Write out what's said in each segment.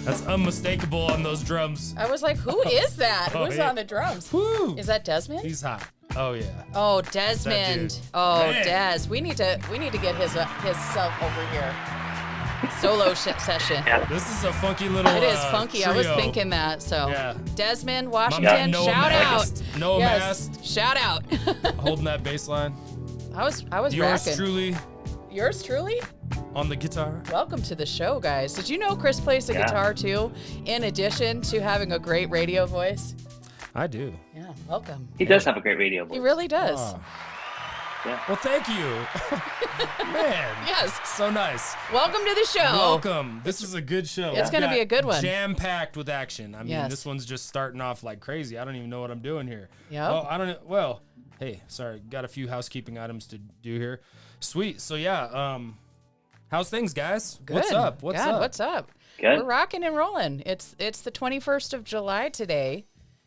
That's unmistakable on those drums. I was like, who is that? Who's on the drums? Woo. Is that Desmond? He's hot. Oh yeah. Oh, Desmond. Oh, Man. Des. We need to get his self over here. Solo session. Yeah. This is a funky little. It is funky. I was trio. thinking that. So, Yeah. Desmond, My Washington, man, Noah shout Mast. out. Noah Yes, Mast. shout out. Holding that bass line. I was Yours racking. truly Yours truly? on the guitar. Welcome to the show, guys. Did you know Chris plays the guitar too, in addition to having a great radio voice? I do. Yeah, welcome. He does have a great radio voice. He really does. Oh. Yeah. Well, thank you. Man. Yes. So nice. Welcome to the show. Welcome. This is a good show. It's gonna be a good one. Jam-packed with action. I mean, Yes. this one's just starting off like crazy. I don't even know what I'm doing here. Yep. Oh, I don't know. Well, hey, sorry. Got a few housekeeping items to do here. Sweet. So, yeah, how's things, guys? Good. What's up? What's God, up? What's up? Good. We're rocking and rolling. It's the 21st of July today,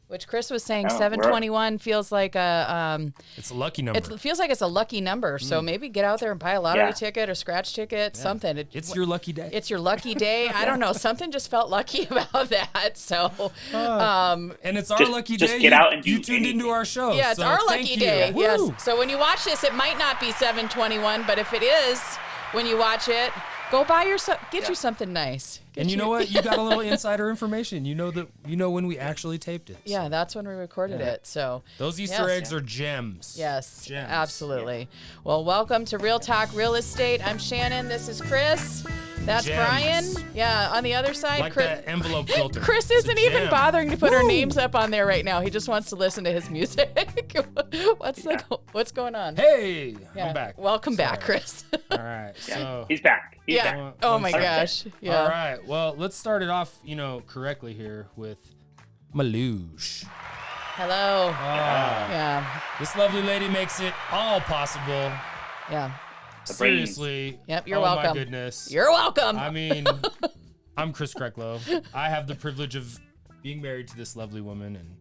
which Chris was saying Oh, 721 feels like a It's a lucky number. it feels like it's a lucky number. So maybe get out there and buy a lottery Yeah. ticket or scratch ticket, something. It's your lucky day. It's your lucky day. I don't know. Something just felt lucky about that. So, and it's our lucky day. Just get out and do you tuned anything. into our show. yeah, it's so our thank lucky you. day. Woo. Yes. So when you watch this, it might not be 721, but if it is, when you watch it, go buy yourself, get you something nice. And you know what? You got a little insider information. You know when we actually taped it. Yeah, that's when we recorded it. So Those Easter Yes. eggs are gems. yes, Gems. absolutely. Well, welcome to Real Talk Real Estate. I'm Shannon. This is Chris. That's Gems. Brian. Yeah, on the other side, Like Chris. that envelope filter. Chris It's a isn't even gem. bothering to put our Woo. names up on there right now. He just wants to listen to his music. What's going on? Hey, Yeah. I'm back. Welcome back, Sorry. Chris. All right. Yeah. So He's back. He's yeah. back. Oh my One gosh. Yeah. All right. Well, let's start it off, correctly here with Malouche. Hello. Ah, Yeah. this lovely lady makes it all possible. Yeah. The brains. Seriously. Yep, you're oh welcome. my goodness. You're welcome. I mean, I'm Chris Krecklow. I have the privilege of being married to this lovely woman, and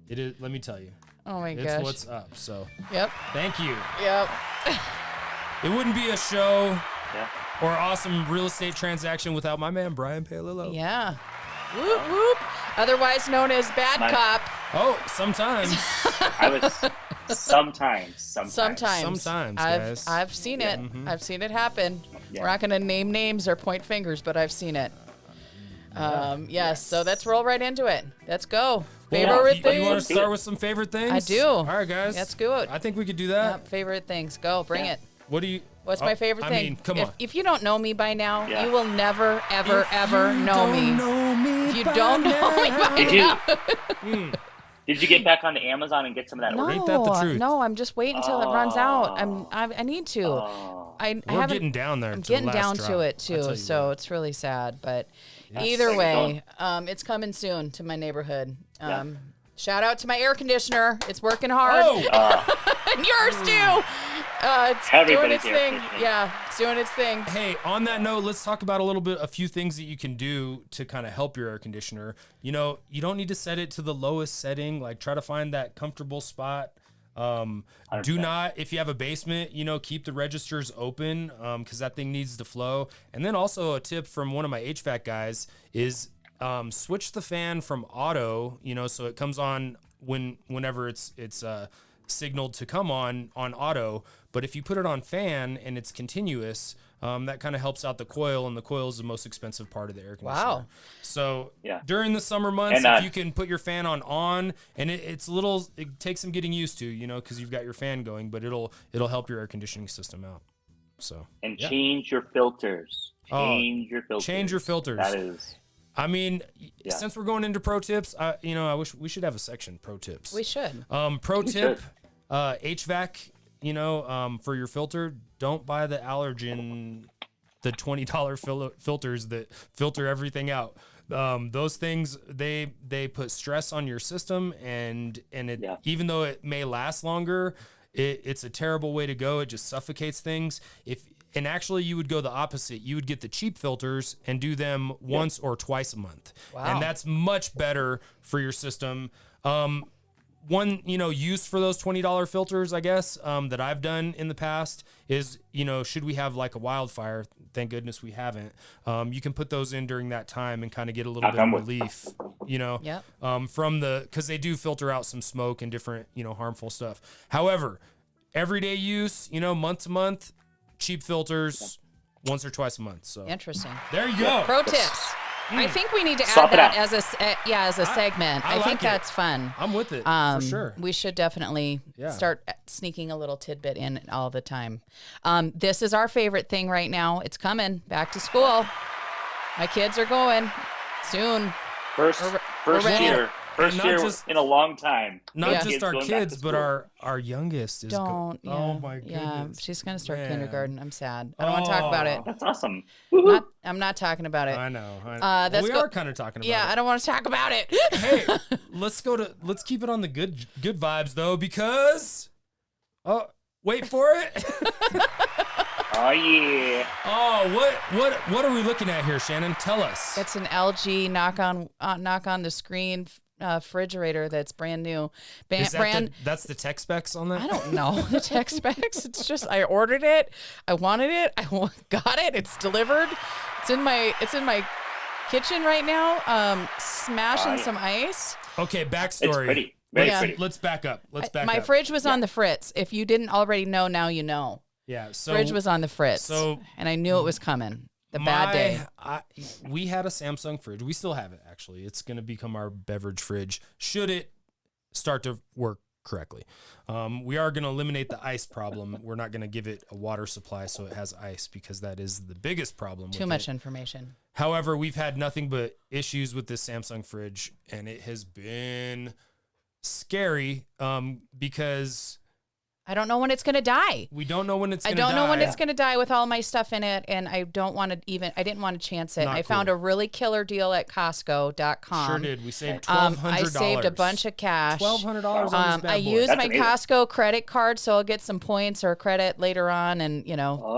it is. Let me tell you, oh my it's gosh. what's up. So, Yep. thank you. Yep. It wouldn't be a show Yeah. or awesome real estate transaction without my man Brian Palillo. Yeah. Whoop whoop. Otherwise known as Bad My- Cop. Oh, sometimes, I was sometimes. Sometimes. guys. I've seen it. I've seen it happen. Yeah. We're not going to name names or point fingers, but I've seen it. Yes. So let's roll right into it. Let's go. Favorite you things. want to start with some favorite things? I do. All right, guys. Let's do it. I think we could do that. Yep, favorite things. Go. Bring Yeah. it. What do you? What's my favorite I thing? mean, come if, on. If you don't know me by now, Yeah. you will never, ever, ever You know don't me. know me If you by don't know me by Did you? now. Did you get back onto Amazon and get some of that order? Ain't that the truth? No, I'm just waiting until it runs out. I need to. Oh. I We're haven't. getting down there. I'm to the getting last down drop. to it I tell too, you so what. it's really sad. But Yes. either Like way, it's coming soon to my neighborhood. Yeah. Shout out to my air conditioner. It's working hard. Oh, And yours too. It's doing Everybody's its air thing. conditioning. Yeah, it's doing its thing. hey, on that note, let's talk about a few things that you can do to kind of help your air conditioner. You don't need to set it to the lowest setting. Like, try to find that comfortable spot. Do 100%. not, if you have a basement, keep the registers open, because that thing needs to flow. And then also a tip from one of my HVAC guys is switch the fan from auto, so it comes on whenever it's signaled to come on auto. But if you put it on fan and it's continuous, that kind of helps out the coil, and the coil is the most expensive part of the air conditioner. Wow. So Yeah. during the summer months, And, if you can put your fan on, and it takes some getting used to, because you've got your fan going, but it'll help your air conditioning system out. So And yeah. change your filters. Oh, Change your filters. change your filters. That is. I mean, Yeah. since we're going into pro tips, I wish we should have a section pro tips. We should. Pro tip, should. HVAC, for your filter, don't buy the allergen, the $20 filters that filter everything out. Those things, they put stress on your system, and it, Yeah. even though it may last longer, it's a terrible way to go. It just suffocates things. And actually, you would go the opposite. You would get the cheap filters and do them once or twice a month. Wow. And that's much better for your system. one, use for those $20 filters, I guess, that I've done in the past is, should we have like a wildfire? Thank goodness we haven't. You can put those in during that time and kind of get a little bit of relief, Yep. because they do filter out some smoke and different, harmful stuff. However, everyday use, month to month, cheap filters, once or twice a month. So Interesting. there you go. Pro tips. I think we need to Swap add it that as a segment. I I like think it. that's fun. I'm with it for sure. We should definitely start sneaking a little tidbit in all the time. This is our favorite thing right now. It's coming back to school. My kids are going soon. First ready. year. First not year just- in a long time. Not Yeah. just our going back to kids, but school. our youngest is Don't. Yeah, oh my Yeah, goodness. she's gonna start Man. kindergarten. I'm sad. I don't want to talk about it. That's awesome. I'm not talking about it. I know. let's we go- are kind of talking about Yeah, it. I don't want to talk about it. Hey, let's keep it on the good vibes though, because wait for it. Oh yeah. Oh, what are we looking at here, Shannon? Tell us. That's an LG knock on the screen refrigerator that's brand new. Is that that's the tech specs on that? I don't know the tech specs. It's just I ordered it. I wanted it. Got it. It's delivered. It's in my kitchen right now. Smashing some ice. Okay, It's backstory. pretty. Very Yeah. pretty. Let's back up. My fridge was on the fritz. If you didn't already know, now you know. Yeah, so Fridge was on the fritz. so and I knew it was coming. The bad day. We had a Samsung fridge. We still have it, actually. It's going to become our beverage fridge should it start to work correctly. We are going to eliminate the ice problem. We're not going to give it a water supply so it has ice, because that is the biggest problem. Too with much it. information. However, we've had nothing but issues with this Samsung fridge, and it has been scary because I don't know when it's going to die. we don't know when it's I going to die. don't know when it's going to die with all my stuff in it, and I didn't want to chance it. Not I found cool. a really killer deal at Costco.com. Sure did. We saved $1,200. I saved a bunch of cash. $1,200 on this bad I boy. used That's my amazing. Costco credit card, so I'll get some points or credit later on, and Oh,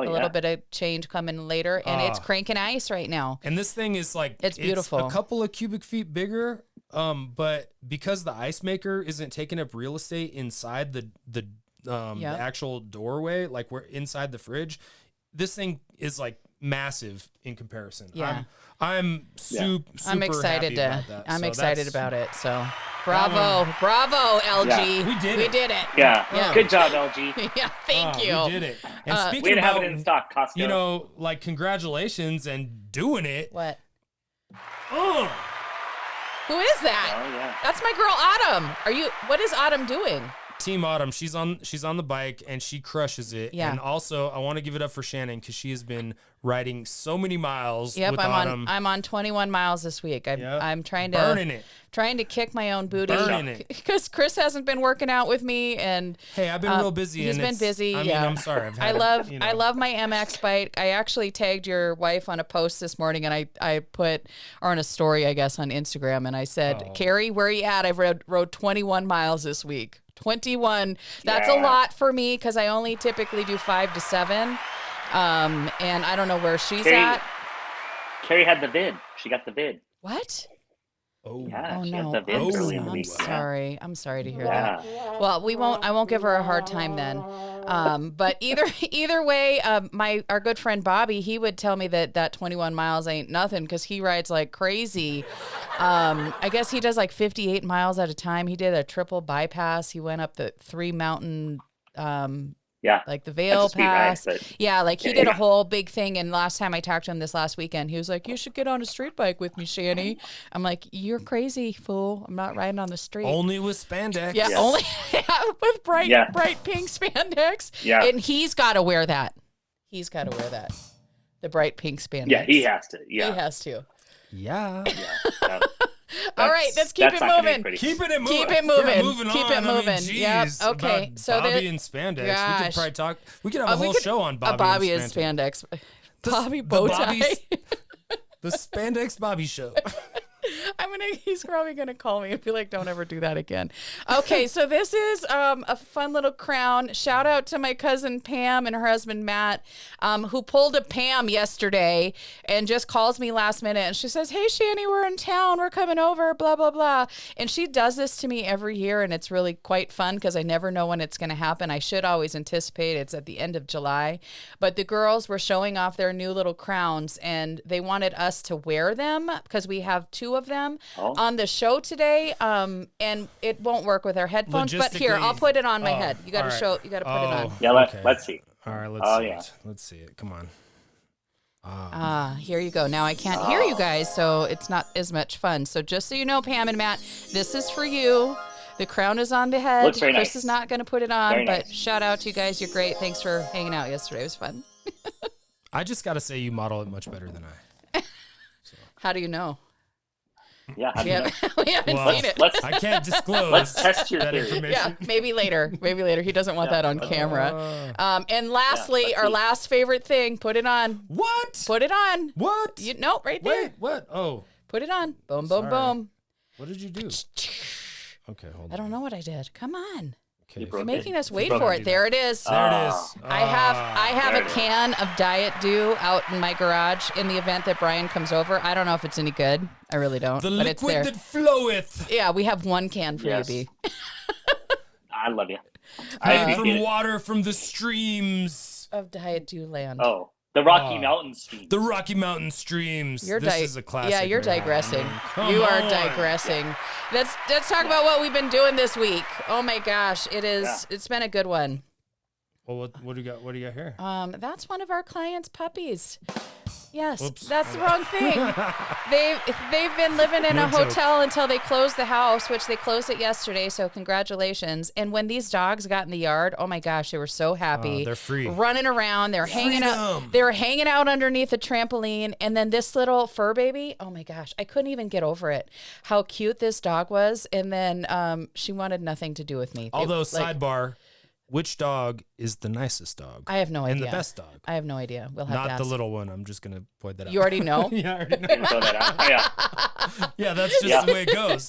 a yeah. little bit of change coming later. And it's cranking ice right now. And this thing is like It's beautiful. a couple of cubic feet bigger, but because the ice maker isn't taking up real estate inside the actual doorway, like we're inside the fridge, this thing is like massive in comparison. Yeah. I'm super I'm excited happy about that. I'm So excited that's- about it. So bravo, LG. Yeah. We did We it. did it. Yeah. Yeah. Good job, LG. Yeah, thank you. We did it. And Way speaking to have about it in stock, Costco. like congratulations and doing it. What? Oh, Who is that? Oh yeah. That's my girl Autumn. What is Autumn doing? Team Autumn, she's on the bike and she crushes it. Yeah. And also, I want to give it up for Shannon because she has been riding so many miles Yep, with I'm Autumn. I'm on 21 miles this week. Yep. I'm trying to kick my own booty Burning it. because Chris hasn't been working out with me, and Hey, I've been real busy. He's and been it's- busy. I mean, yeah. I'm sorry. I've I had, love my MX bike. I actually tagged your wife on a post this morning, and I put, or on a story, I guess, on Instagram, and I said, Carrie, where are you at? I've rode 21 miles this week. 21. That's a Yeah. lot for me because I only typically do 5 to 7. And I don't know where she's at. Carrie had the vid. She got the vid. What? Oh, Yeah, Oh she no! got the vid early in the I'm week. sorry. I'm sorry to hear Yeah. that. Well, I won't give her a hard time then. But either way, our good friend Bobby, he would tell me that 21 miles ain't nothing because he rides like crazy. I guess he does like 58 miles at a time. He did a triple bypass. He went up the 3 mountain. Yeah. Like the Vale That's a speed ride, Pass. but- Yeah, like he Yeah, did a yeah. whole big thing. And last time I talked to him this last weekend, he was like, "You should get on a street bike with me, Shani." I'm like, "You're crazy, fool. I'm not riding on the street." only with spandex. Yeah, Yeah. only with bright Yeah. pink spandex. Yeah. And he's got to wear that. He's got to wear that. The bright pink spandex. Yeah, he has to. Yeah. He has to. Yeah. Yeah. All right, let's keep that's it not gonna be moving. pretty. Keep it moving. Keep it moving. Yeah, moving Keep on. it moving. I mean, Yep. geez, Okay, about so Bobby there- and spandex. We Gosh. could probably talk. We could have a We whole could- show on a Bobby, Bobby and is spandex. spandex. Bobby the bow tie. Bobby's- The spandex Bobby show. I'm He's probably gonna call me and be like, "Don't ever do that again." Okay, so this is a fun little crown. Shout out to my cousin Pam and her husband Matt, who pulled a Pam yesterday and just calls me last minute and she says, "Hey Shani, we're in town. We're coming over. Blah blah blah." And she does this to me every year, and it's really quite fun because I never know when it's going to happen. I should always anticipate it's at the end of July, but the girls were showing off their new little crowns, and they wanted us to wear them because we have 2 of them on the show today, and it won't work with our headphones. But here, I'll put it on my head. You got to show. You got to put it on. Yeah, let's see. All right, let's see it. Let's see it. Come on. Here you go. Now I can't hear you guys, so it's not as much fun. So just so you know, Pam and Matt, this is for you. The crown is on the head. Looks very Chris nice. is not going to put it on, Very but nice. shout out to you guys. You're great. Thanks for hanging out yesterday. It was fun. I just got to say you model it much better than I. How do you know? Yeah. We haven't seen it. I can't disclose Let's test your that theory. information. Yeah, maybe later. Maybe later. He doesn't want that on camera. And lastly, let's our see. last favorite thing. Put it on. What? Put it on. What? No, right there. Wait, what? Oh, Put it on. Boom, boom, Sorry. boom. what did you do? Okay, hold on. I don't know what I did. Come on. Okay. broke You're making us wait broke for it. it. There it is. There it is. I have there a it is. can of Diet Dew out in my garage in the event that Brian comes over. I don't know if it's any good. I really don't. The but it's liquid there. that floweth. Yeah, we have 1 can for Yes. you, B. I love you. I Made appreciate from it. water from the streams. Of Diet Dew land. Oh, the Rocky Mountain stream. The Rocky Mountain streams. You're This is a classic. Yeah, you're right here. digressing. Come You are on. digressing. Let's talk about what we've been doing this week. Oh my gosh, it is. Yeah. It's been a good one. Well, what do you got? What do you got here? That's one of our clients' puppies. Yes, Whoops. that's the wrong thing. They've been living in No a joke. hotel until they closed the house, which they closed it yesterday. So congratulations. And when these dogs got in the yard, oh my gosh, they were so happy. They're free. running around. They're hanging out. Freedom. They were hanging out underneath a trampoline. And then this little fur baby, oh my gosh, I couldn't even get over it. How cute this dog was. And then she wanted nothing to do with me. Although, sidebar, which dog is the nicest dog? I have no idea. And the best dog? I have no idea. We'll have to Not the ask. little one. I'm just going to point that out. You already know? Yeah, I already know. Didn't throw that out. Yeah. Yeah, that's just the way it goes.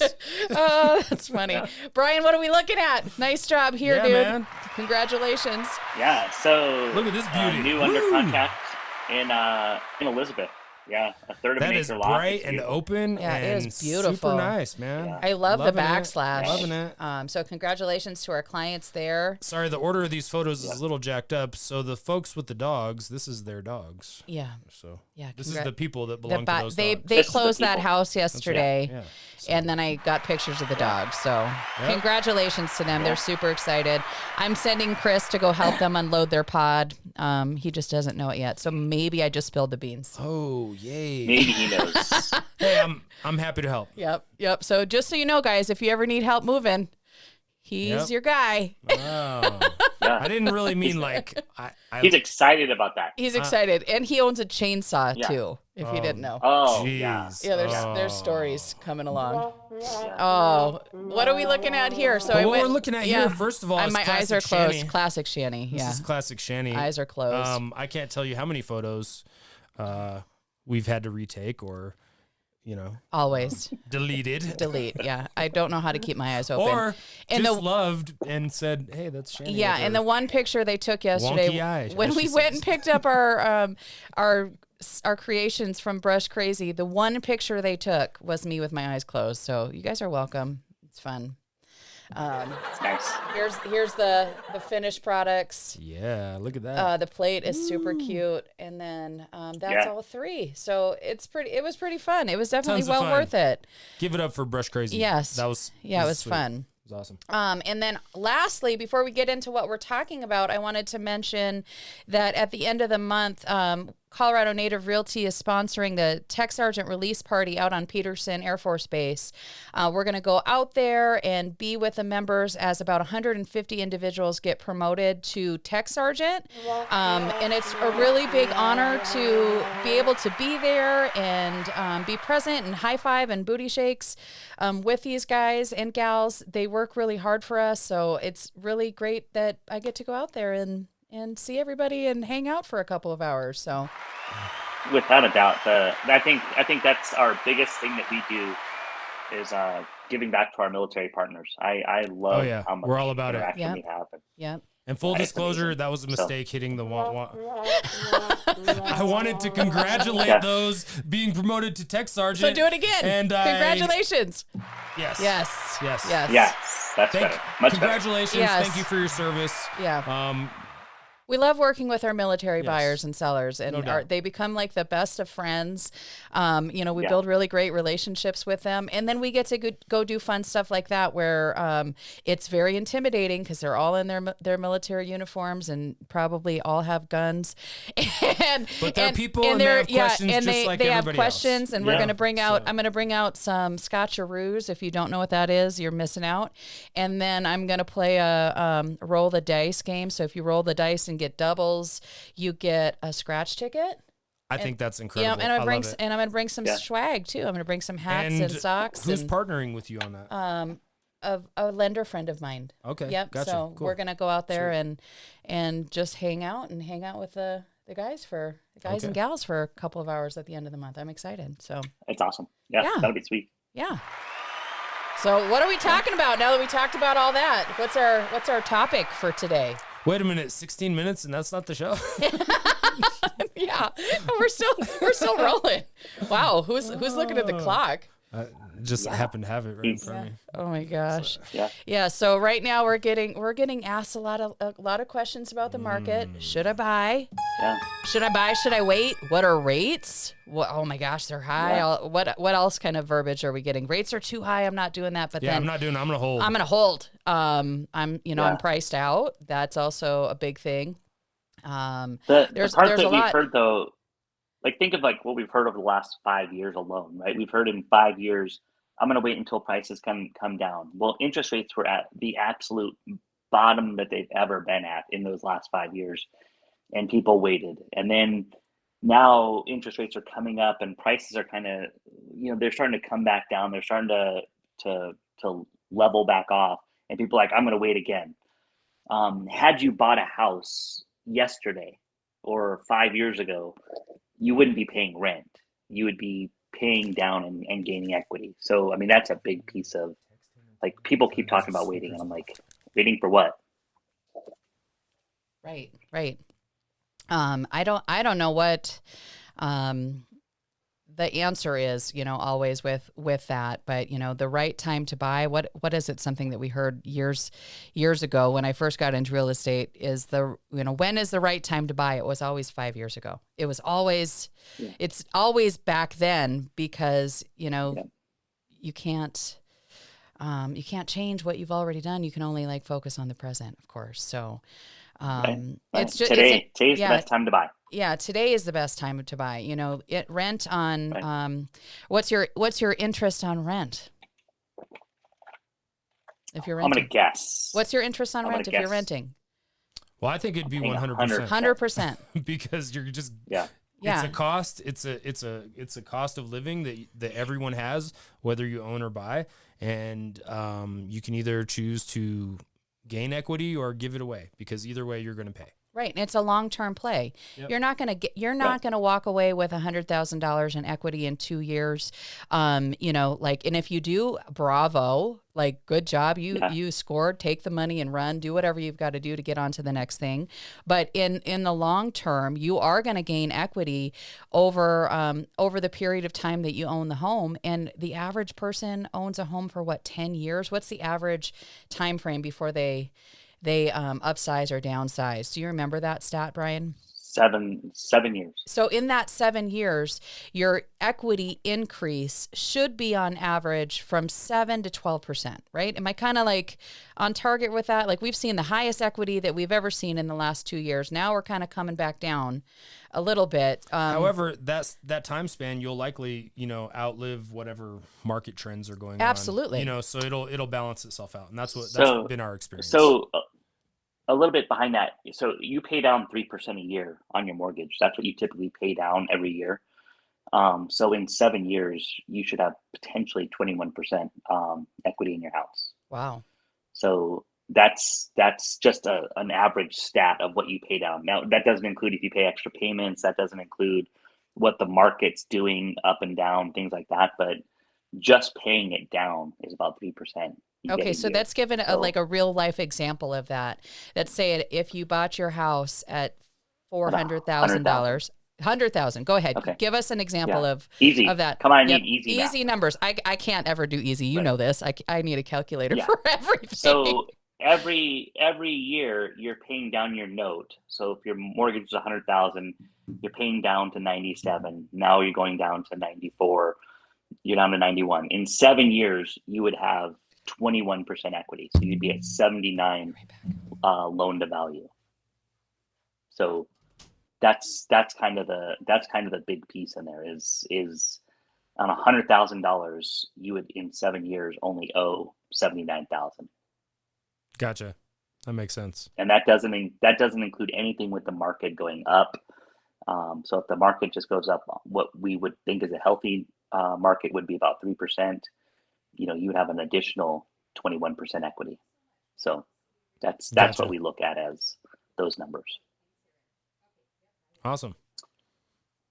Oh, that's funny. Brian, what are we looking at? Nice job here, Yeah, dude. man. Congratulations. Yeah. So Look at this beauty. new Woo. under contract in Elizabeth. Yeah, a third of That an is acre lot. bright It's and beautiful. open Yeah, it is and beautiful. super nice, man. Yeah. I love Loving the it. backslash. Loving it. So congratulations to our clients there. Sorry, the order of these photos is a little jacked up. So the folks with the dogs, this is their dogs. Yeah. So Yeah, this is congra- the people that belong to those they dogs. they This is the closed that people. house yesterday, Yeah. and then I got pictures of the dogs. So congratulations to them. They're super excited. I'm sending Chris to go help them unload their pod. He just doesn't know it yet. So maybe I just spilled the beans. Oh, yay. Maybe he knows. Hey, I'm happy to help. Yep. So just so you know, guys, if you ever need help moving, he's Yep. your guy. Wow. Yeah. I didn't really mean like He's excited about that. He's excited, and he owns a chainsaw Yeah. too. If you didn't know. Oh, Jeez. yeah. Yeah, there's stories coming along. Yeah. Oh, what are we looking at here? So Well, what we're looking at here, first of all, is my eyes classic are closed. Shanny. Classic Shanny. This Yeah, is classic Shanny. eyes are closed. I can't tell you how many photos we've had to retake or, Always deleted. delete. Yeah, I don't know how to keep my eyes open. Or And just the- loved and said, hey, that's Shanny. Yeah, with and her the one picture they took yesterday wonky eye, when as we she went says. and picked up our creations from Brush Crazy, the one picture they took was me with my eyes closed. So you guys are welcome. It's fun. It's nice. Here's the finished products. Yeah, look at that. The plate is super cute, and then that's Yeah. all 3. So it was pretty fun. It was definitely Tons of well fun. worth it. Give it up for Brush Crazy. Yes. That was Yeah, it was sweet. fun. It was awesome. And then lastly, before we get into what we're talking about, I wanted to mention that at the end of the month, Colorado Native Realty is sponsoring the Tech Sergeant release party out on Peterson Air Force Base. We're going to go out there and be with the members as about 150 individuals get promoted to Tech Sergeant. And it's a really big honor to be able to be there and be present and high five and booty shakes with these guys and gals. They work really hard for us, so it's really great that I get to go out there and see everybody and hang out for a couple of hours. So Without a doubt, I think that's our biggest thing that we do is giving back to our military partners. I Oh love yeah, how much we're all about it. interaction Yep. we have. Yep. And full It's disclosure, amazing. that was a So, mistake hitting the I wanted to congratulate Yeah. those being promoted to tech sergeant. So do it again. And Congratulations. Yes. Yes. Yes. Yes. yes, that's better. Much better. Congratulations. Yes. Thank you for your service. Yeah. We love working with our military Yes. buyers and sellers, No and doubt. they become like the best of friends. We Yeah. build really great relationships with them, and then we get to go do fun stuff like that where it's very intimidating because they're all in their military uniforms and probably all have guns. But they're people and they have questions and just like they have everybody questions, else. and we're Yeah. going to bring out. So- I'm going to bring out some Scotcheroos. If you don't know what that is, you're missing out. And then I'm going to play a roll the dice game. So if you roll the dice and get doubles, you get a scratch ticket. I think that's Yeah, incredible. and I I'm love it. going to bring some Yeah. swag too. I'm going to bring some hats and socks. Who's and, partnering with you on that? a lender friend of mine. Okay. Yep. Gotcha. So Cool. we're gonna go out there Sweet. and just hang out with the guys Okay. and gals for a couple of hours at the end of the month. I'm excited. So It's awesome. Yeah, Yeah. that'll be sweet. yeah. So what are we talking about now that we talked about all that? What's our topic for today? Wait a minute, 16 minutes and that's not the show? Yeah, we're still rolling. Wow, who's looking at the clock? I just happened to have it right in front of me. Oh my gosh. Yeah. Yeah. So right now we're getting asked a lot of questions about the market. Should I buy? Yeah. Should I buy? Should I wait? What are rates? What, oh my gosh, they're high. Yeah. What else kind of verbiage are we getting? Rates are too high. I'm not doing that. But Yeah, then I'm gonna hold. I'm gonna hold. I'm Yeah. I'm priced out. That's also a big thing. The There's part a that we've lot. heard though, like think of like what we've heard over the last 5 years alone, right? We've heard in 5 years, I'm going to wait until prices come down. Well, interest rates were at the absolute bottom that they've ever been at in those last 5 years, and people waited. And then now interest rates are coming up, and prices are kind of, they're starting to come back down. They're starting to level back off, and people are like, I'm going to wait again. Had you bought a house yesterday or 5 years ago, you wouldn't be paying rent. You would be paying down and gaining equity. So, I mean, that's a big piece of, like, people keep talking about waiting, and I'm like, waiting for what? Right. I don't know what the answer is, always with that, but the right time to buy, what is it? Something that we heard years ago when I first got into real estate is when is the right time to buy? It was always 5 years ago. It was always, It's always back then because, you can't change what you've already done. You can only focus on the present, of course. So, Right. it's just, today's the yeah. best time to buy. Yeah, today is the best time to buy. Rent on. Right. What's your interest on rent? If you're I'm renting, going to guess. what's your interest on I'm rent gonna if you're guess. renting? Well, I think it'd be I think 100%. 100%. Because you're just Yeah. Yeah. It's a cost. It's a cost of living that everyone has, whether you own or buy, and you can either choose to gain equity or give it away, because either way you're going to pay. Right, and it's a long-term play. Yep. You're not going to walk away with $100,000 in equity in 2 years. And if you do, bravo, good job. You scored, take the money and run, do whatever you've got to do to get on to the next thing. But in the long term, you are going to gain equity over the period of time that you own the home. And the average person owns a home for 10 years? What's the average time frame before they upsize or downsize? Do you remember that stat, Brian? 7 years. So in that 7 years, your equity increase should be on average from 7 to 12%, right? Am I kind of on target with that? We've seen the highest equity that we've ever seen in the last 2 years. Now we're kind of coming back down a little bit. However, that time span, you'll likely, outlive whatever market trends are going on. Absolutely. So it'll balance itself out. And that's been our experience. So a little bit behind that. So you pay down 3% a year on your mortgage. That's what you typically pay down every year. So in 7 years, you should have potentially 21% equity in your house. Wow. So that's just an average stat of what you pay down. Now, that doesn't include if you pay extra payments. That doesn't include what the market's doing up and down, things like that. But just paying it down is about 3% you get Okay, a so year. that's given a So like a real life example of that. Let's say if you bought your house at four about hundred thousand 100,000. dollars, 100,000. Go ahead, Okay. give us an example Yeah. of Easy. that. Come on, I Yep, need easy math. easy numbers. I can't ever do easy. You Right. know this. I need a calculator Yeah. for everything. So every year you're paying down your note. So if your mortgage is 100,000, you're paying down to 97. Now you're going down to 94. You're down to 91. In 7 years, you would have 21% equity. So you'd be at 79 loan to value. So that's kind of the big piece in there is on $100,000 you would in 7 years only owe 79,000. Gotcha. That makes sense. And that doesn't include anything with the market going up. So if the market just goes up, what we would think is a healthy market would be about 3%. You would have an additional 21% equity. So that's what Gotcha. we look at as those numbers. Awesome.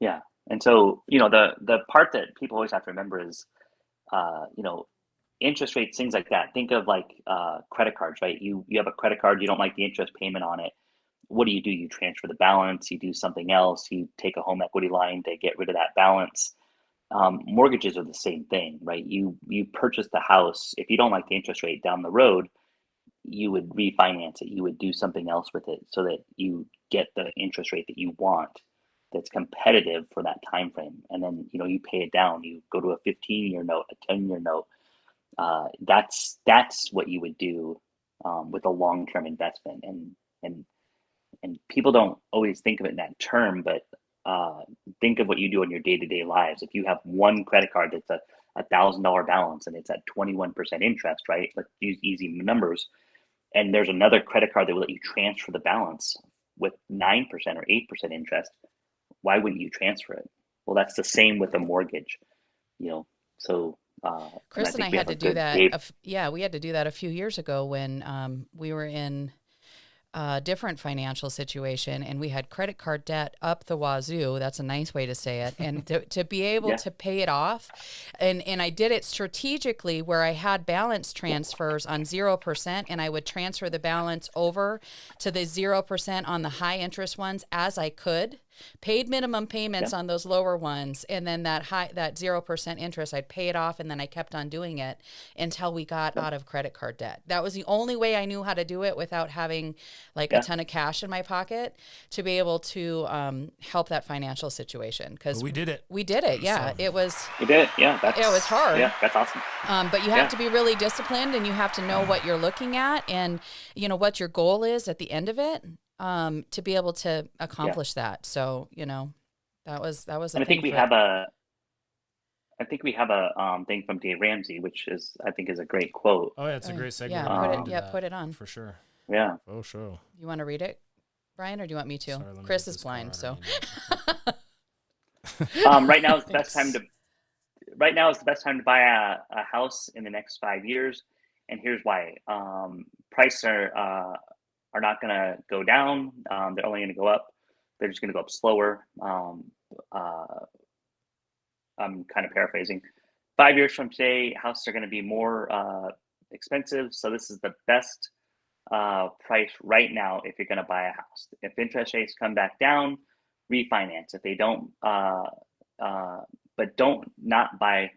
Yeah. And so, the part that people always have to remember is, uh, you know, interest rates, things like that. Think of like credit cards, right? You have a credit card, you don't like the interest payment on it. What do? You transfer the balance, you do something else, you take a home equity line to get rid of that balance. Mortgages are the same thing, right? You purchase the house. If you don't like the interest rate down the road, you would refinance it. You would do something else with it so that you get the interest rate that you want that's competitive for that time frame. And then, you pay it down. You go to a 15-year note, a 10-year note. That's what you would do with a long-term investment. And people don't always think of it in that term, but think of what you do in your day-to-day lives. If you have one credit card that's a $1,000 balance and it's at 21% interest, right? Let's use easy numbers. And there's another credit card that will let you transfer the balance with 9% or 8% interest. Why wouldn't you transfer it? Well, that's the same with a mortgage, you know. So, and I Chris and I think we had have a to do good that. Dave. Yeah, we had to do that a few years ago when we were in a different financial situation and we had credit card debt up the wazoo. That's a nice way to say it. And to be able Yeah, to pay it off. And I did it strategically where I had balance transfers on 0% and I would transfer the balance over to the 0% on the high interest ones as I could. Paid minimum payments yeah, on those lower ones, and then that 0% interest, I'd pay it off, and then I kept on doing it until we got yeah, out of credit card debt. That was the only way I knew how to do it without having like a yeah. ton of cash in my pocket to be able to help that financial situation. But Because we did it. we did it, yeah. So You did. Yeah, It was hard. that's awesome. But you have Yeah, to be really disciplined, and you have to know what you're looking at, and what your goal is at the end of it, to be able to yeah. accomplish that. So that was a And thing for it. I think we have a thing from Dave Ramsey, which I think is a great quote. Oh yeah, it's Oh, a yeah. great segue Yeah, right put it. into Yeah, that put it on. for sure. Yeah. Oh sure. You want to read it, Brian, or do you want me to? Sorry, let me Chris get is this blind, card. so. Right now is the best time Thanks. to right now is the best time to buy a house in the next 5 years, and here's why. Prices are not going to go down. They're only going to go up. They're just going to go up slower. Uh, I'm kind of paraphrasing. 5 years from today, houses are going to be more expensive. So this is the best price right now if you're going to buy a house. If interest rates come back down, refinance. If they don't, but don't not buy.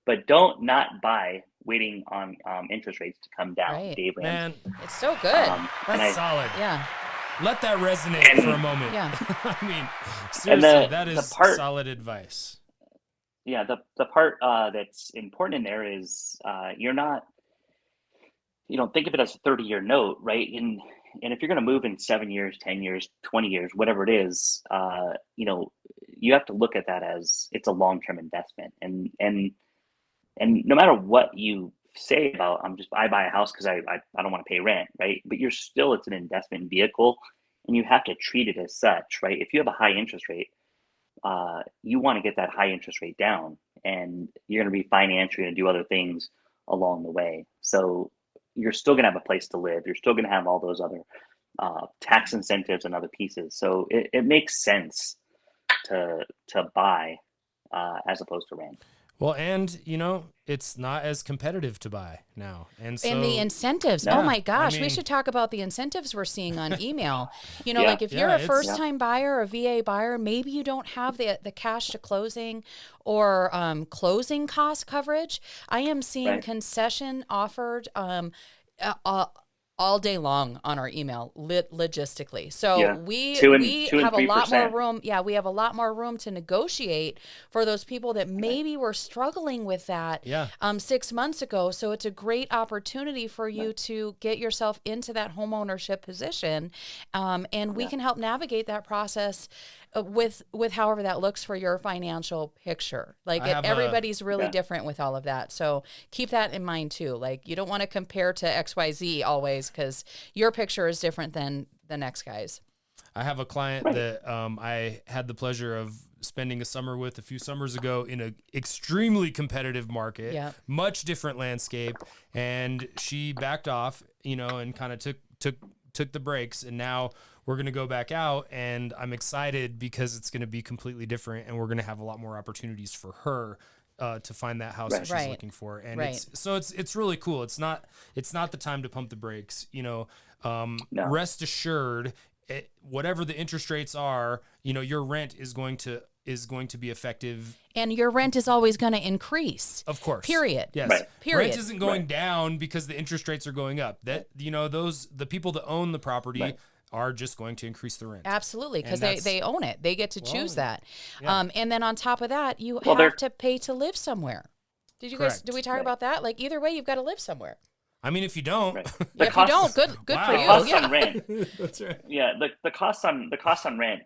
But don't not buy waiting on interest rates to come down. Right. Dave Man, Ramsey. It's so good. And that's solid. Yeah. Let that resonate for a and moment. Yeah. I mean, and seriously, that the is part solid advice. yeah the part that's important in there is you're not think of it as a 30-year note, right? And if you're going to move in 7 years, 10 years, 20 years, whatever it is, you have to look at that as it's a long-term investment. And no matter what you say about I buy a house because I don't want to pay rent, right? But it's an investment vehicle, and you have to treat it as such, right? If you have a high interest rate, you want to get that high interest rate down, and you're going to refinance, you're going to do other things along the way. So you're still going to have a place to live. You're still going to have all those other tax incentives and other pieces. So it makes sense to buy as opposed to rent. Well, and it's not as competitive to buy now. And so And the incentives. Yeah. Oh my gosh, I we mean- should talk about the incentives we're seeing on email. Yeah. Like if you're Yeah, a first time buyer, a VA buyer, maybe you don't have the cash to closing or closing cost coverage. I am seeing Right. concession offered uh, all day long on our email logistically. So Yeah. we 2 and we 2 and have a lot more 3%. room. Yeah, we have a lot more room to negotiate for those people that maybe were struggling with that Yeah. 6 months ago. So it's a great opportunity for you to get yourself into that home ownership position, and we can help navigate that process with however that looks for your financial picture. Like everybody's really different with all of that. So keep that in mind too. Like you don't want to compare to XYZ always because your picture is different than the next guy's. I have a client that I had the pleasure of spending a summer with a few summers ago in an extremely competitive market, much different landscape, and she backed off, and kind of took the breaks, and now we're going to go back out, and I'm excited because it's going to be completely different, and we're going to have a lot more opportunities for her to find that house that she's looking for. And it's really cool. It's not the time to pump the brakes, rest assured, whatever the interest rates are, your rent is going to be effective. And your rent is always going to increase. Of course. Period. Yes. Right. Period. Rent isn't going down because the interest rates are going up. That, the people that own the property are just going to increase the rent. Absolutely, because they own it. They get to choose that. Yeah. And then on top of that, you have to pay to live somewhere. Did we talk about that? Like either way, you've got to live somewhere. I mean, if you don't, If you don't, good for you. The costs Yeah. on rent. That's right. Yeah, the costs on rent,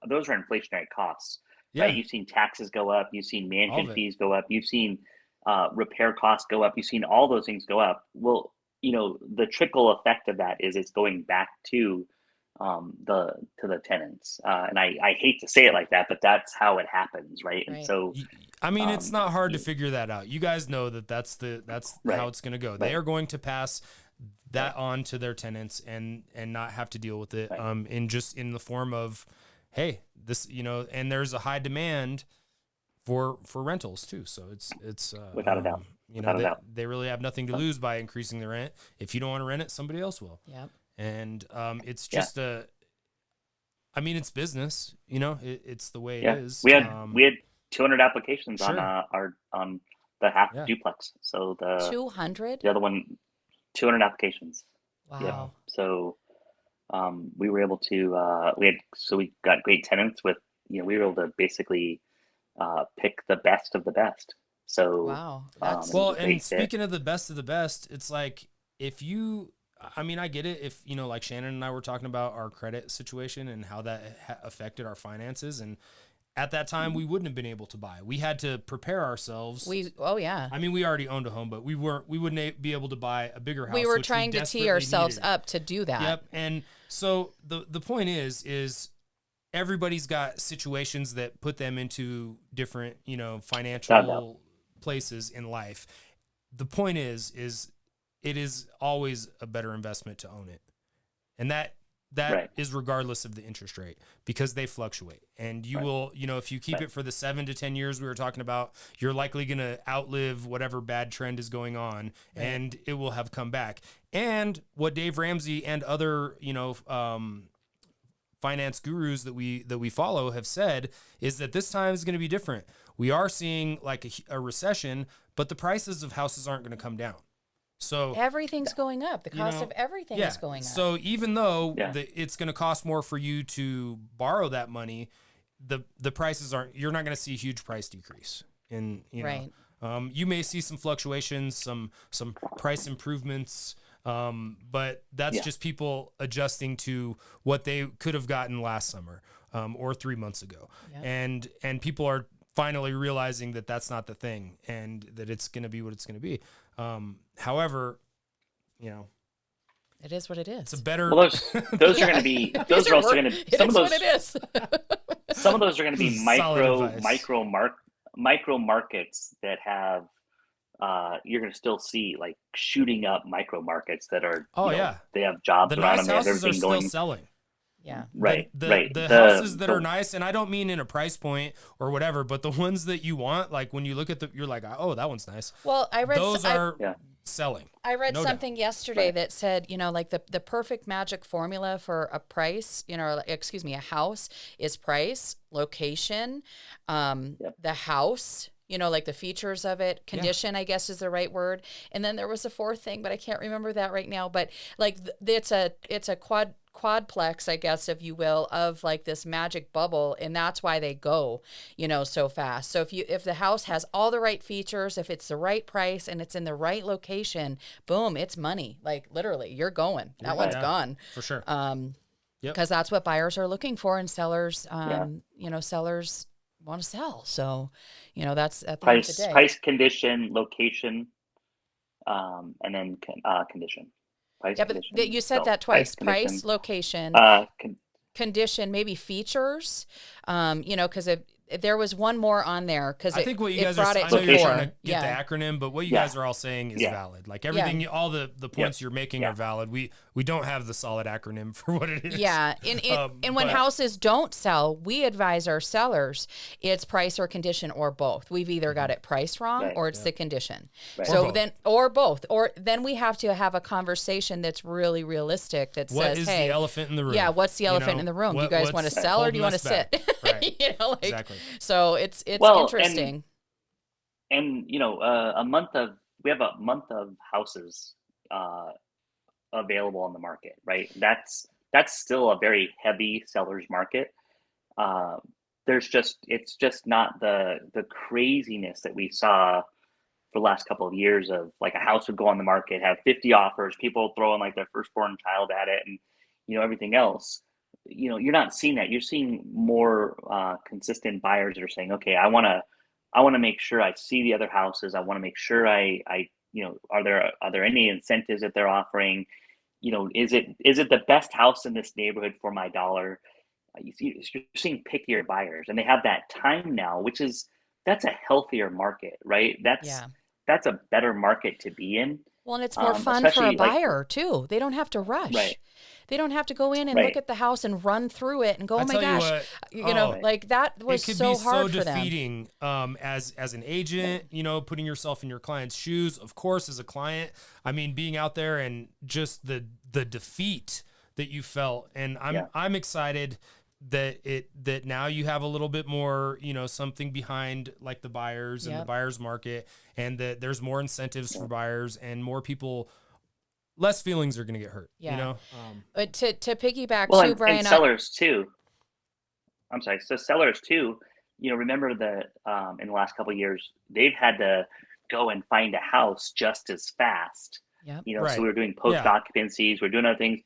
those are inflationary costs. Yeah. Right? You've seen taxes go up, you've seen All management of it. fees go up, you've seen repair costs go up, you've seen all those things go up. Well, the trickle effect of that is it's going back to the tenants. And I hate to say it like that, but that's how it happens, right? And so I mean, it's not hard to figure that out. You guys know that's how it's going to go. Right. They are going to pass that on to their tenants and not have to deal with it in the form of, hey, this, and there's a high demand for rentals too. So it's without a doubt. They really have nothing to lose by increasing the rent. If you don't want to rent it, somebody else will. Yep. And it's just it's business, it's the way it is. We had 200 applications Sure. on the half duplex. So 200? the other one, 200 applications. Wow. Yeah. So we were able to we got great tenants with we were able to basically pick the best of the best. So wow. And speaking of the best, it's like I get it if like Shannon and I were talking about our credit situation and how that affected our finances, and at that time we wouldn't have been able to buy. We had to prepare ourselves. We already owned a home, but we wouldn't be able to buy a bigger house. We were trying to tee ourselves up to do that. Yep. And so the point is everybody's got situations that put them into different, financial places in life. The point is it is always a better investment to own it. And that is regardless of the interest rate, because they fluctuate. And you will, if you keep it for the 7 to 10 years we were talking about, you're likely going to outlive whatever bad trend is going on, and it will have come back. And what Dave Ramsey and other, finance gurus that we follow have said is that this time is going to be different. We are seeing like a recession, but the prices of houses aren't going to come down. So everything's going up. The cost of everything is going up. So even though it's going to cost more for you to borrow that money, the prices you're not going to see a huge price decrease. You may see some fluctuations, some price improvements, but that's just people adjusting to what they could have gotten last summer or 3 months ago. Yeah. And people are finally realizing that that's not the thing, and that it's going to be what it's going to be. However, it is what it is. It's a better. Well, those are going to be. Those are also going to. Some of those. What it is. Some of those are going to be micro markets that have. You're going to still see like shooting up micro markets that are. They have jobs the around nice them. houses They have everything are still going. selling. Yeah. Right. The houses that are nice, and I don't mean in a price point or whatever, but the ones that you want, like when you look at you're like, oh, that one's nice. Well, those are selling. I read no something doubt. yesterday that said, like the perfect magic formula for a price, a house is price, location, the house, like the features of it, condition, I guess is the right word. And then there was a fourth thing, but I can't remember that right now. But like it's a quadplex, I guess, if you will, of like this magic bubble, and that's why they go, so fast. So if the house has all the right features, if it's the right price and it's in the right location, boom, it's money. Like literally, you're going. That one's gone for sure. Because that's what buyers are looking for, and sellers, sellers want to sell. So, that's at the end of the day. Price, condition, location, and then condition. Price, but condition, you said that twice. Price, location, condition, maybe features. Because there was one more on there because I think what you guys are, I know you're trying to get the acronym, but what you guys are all saying is valid. Like everything, all the points you're making are valid. We don't have the solid acronym for what it is. Yeah, and when houses don't sell, we advise our sellers it's price or condition or both. We've either got it priced wrong or it's the condition. Right. So or both, or then we have to have a conversation that's really realistic that what says, is hey, the elephant in the room? Yeah, what's the elephant in the room? Do you guys want to sell or do you want to sit? Right. Exactly. So it's interesting. And we have a month of houses available on the market, right? That's still a very heavy seller's market. It's just not the craziness that we saw for the last couple of years of like a house would go on the market, have 50 offers, people throwing like their firstborn child at it, and everything else. You're not seeing that. You're seeing more consistent buyers that are saying, okay, I want to make sure I see the other houses. I want to make sure I are there any incentives that they're offering? Is it the best house in this neighborhood for my dollar? You're seeing pickier buyers, and they have that time now, that's a healthier market, right? That's a better market to be in. Well, and it's more fun for a buyer too. They don't have to rush. Right. They don't have to go in and look at the house and run through it and go, oh my gosh, like that was so hard for them. It could be so defeating as an agent, putting yourself in your client's shoes. Of course, as a client, I mean, being out there and just the defeat that you felt. And I'm excited that now you have a little bit more, something behind like the buyers and the buyers market, and that there's more incentives for buyers and more people. Less feelings are going to get hurt, But to piggyback too, Brian, and sellers too. I'm sorry. So sellers too, remember that in the last couple of years, they've had to go and find a house just as fast. So we were doing post occupancies, we're doing other things,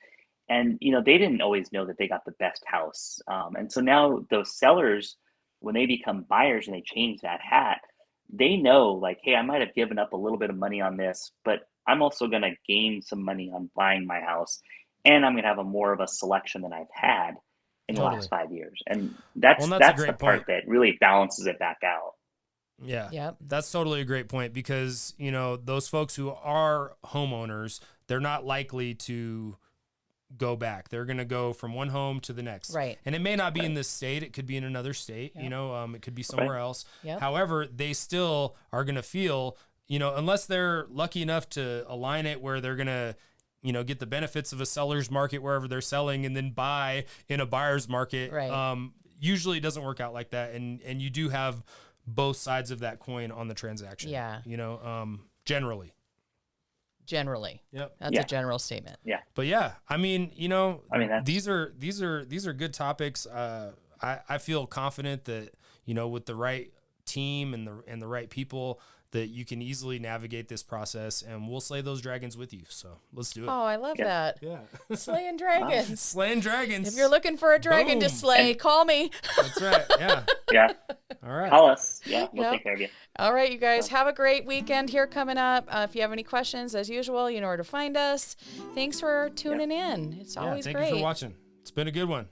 and they didn't always know that they got the best house. And so now those sellers, when they become buyers and they change that hat, they know like, hey, I might have given up a little bit of money on this, but I'm also going to gain some money on buying my house, and I'm going to have more of a selection than I've had in the last 5 years. And that's the part that really balances it back out. Yeah. Yep. That's totally a great point, because, those folks who are homeowners, they're not likely to go back. They're going to go from one home to the next. Right. And it may not be in this state. It could be in another state, it could be somewhere else. Yep. However, they still are going to feel, unless they're lucky enough to align it where they're going to, get the benefits of a seller's market wherever they're selling and then buy in a buyer's market. Right. Usually it doesn't work out like that. And you do have both sides of that coin on the transaction. Yeah. Generally. Yep. That's a general statement. Yeah. But I mean, these are good topics. I feel confident that, with the right team and the right people, that you can easily navigate this process, and we'll slay those dragons with you. So let's do it. Oh, I love that. Yeah. Slaying dragons. Slaying dragons. If you're looking for a dragon to slay, call me. That's right. Yeah. Yeah. All right. Call us. Yeah. We'll take care of you. All right, you guys, have a great weekend here coming up. If you have any questions, as usual, you know where to find us. Thanks for tuning in. It's always great. Thank you for watching. It's been a good one.